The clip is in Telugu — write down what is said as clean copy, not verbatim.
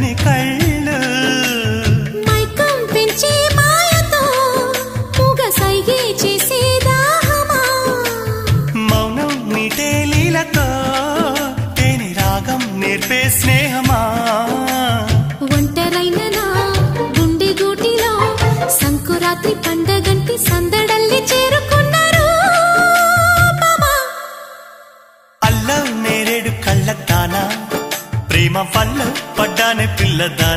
చల్లని కళ్ళు మైకం పెంచే మాయతో మూగ సైగే చేసే దాహమా మౌనం మీటే లీలతో తేని రాగం నేర్పే స్నేహమా ఒంటరైన నా గుండె గూటిలో సంకురాత్రి పండగంటి సందడల్లి చేరుకున్నారు అల్లం నేరేడు కళ్ళ దానా ప్రేమ పళ్ళు పడ్డానే పిల్లదా